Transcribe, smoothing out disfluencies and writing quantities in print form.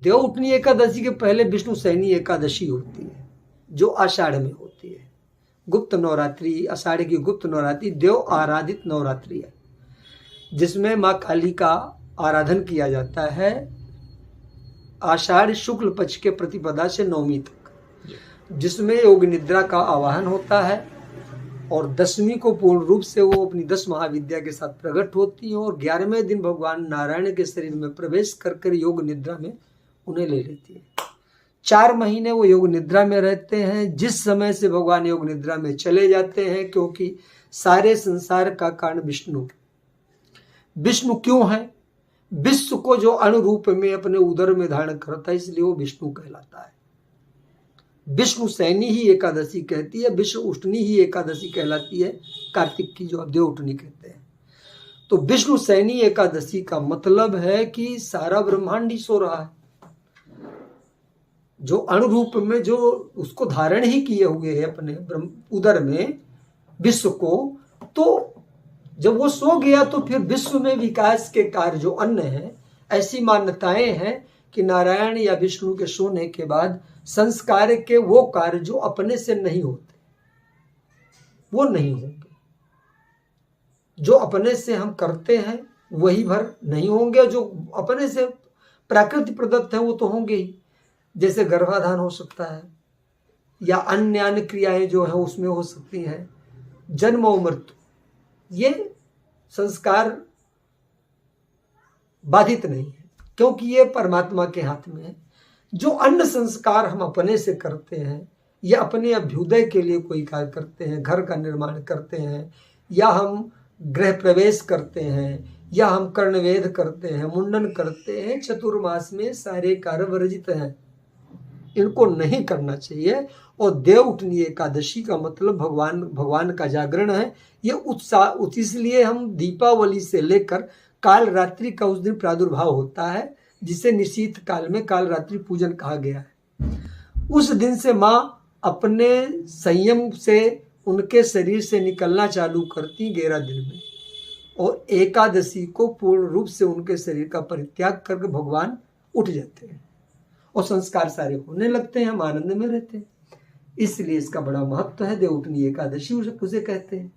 देवउठनी एकादशी के पहले विष्णु सैनी एकादशी होती है, जो आषाढ़ में होती है। गुप्त नवरात्रि, आषाढ़ की गुप्त नवरात्रि देव आराधित नवरात्रि है, जिसमें माँ काली का आराधन किया जाता है आषाढ़ शुक्ल पक्ष के प्रतिपदा से नवमी तक, जिसमें योग निद्रा का आवाहन होता है और 10वीं को पूर्ण रूप से वो अपनी 10 महाविद्या के साथ प्रकट होती है और 11वें दिन भगवान नारायण के शरीर में प्रवेश कर योग निद्रा में उन्हें ले लेती है। 4 महीने वो योग निद्रा में रहते हैं, जिस समय से भगवान योग निद्रा में चले जाते हैं, क्योंकि सारे संसार का कारण विष्णु क्यों है? विश्व को जो अणु रूप में अपने उदर में धारण करता है, इसलिए वो विष्णु कहलाता है। विष्णु सैनी ही एकादशी कहती है, विष्णु उष्टनी ही एकादशी कहलाती है, कार्तिक की जो अब देवउठनी कहते हैं। तो विष्णु सैनी एकादशी का मतलब है कि सारा ब्रह्मांड ही सो रहा है, जो अणु रूप में जो उसको धारण ही किए हुए है अपने उदर में विश्व को, तो जब वो सो गया तो फिर विश्व में विकास के कार्य जो अन्न है, ऐसी मान्यताएं हैं कि नारायण या विष्णु के सोने के बाद संस्कार के वो कार्य जो अपने से नहीं होते वो नहीं होंगे, जो अपने से हम करते हैं वही भर नहीं होंगे, जो अपने से प्राकृतिक प्रदत्त है वो तो होंगे ही, जैसे गर्भाधान हो सकता है या अन्य क्रियाएं जो है उसमें हो सकती हैं, जन्म और मृत्यु, ये संस्कार बाधित नहीं है, क्योंकि ये परमात्मा के हाथ में है। जो अन्य संस्कार हम अपने से करते हैं या अपने अभ्युदय के लिए कोई कार्य करते हैं, घर का निर्माण करते हैं, या हम गृह प्रवेश करते हैं, या हम कर्णवेद करते हैं, मुंडन करते हैं, चतुर्मास में सारे कार्य वर्जित हैं, इनको नहीं करना चाहिए। और देवउठनी एकादशी का मतलब भगवान का जागरण है। ये उत्साह इसलिए हम दीपावली से लेकर काल रात्रि का उस दिन प्रादुर्भाव होता है, जिसे निशीथ काल में काल रात्रि पूजन कहा गया है। उस दिन से माँ अपने संयम से उनके शरीर से निकलना चालू करती 11 दिन में, और एकादशी को पूर्ण रूप से उनके शरीर का परित्याग करके भगवान उठ जाते हैं और संस्कार सारे होने लगते हैं, हम आनंद में रहते हैं। इसलिए इसका बड़ा महत्व है। देवउठनी एकादशी उसे कहते हैं।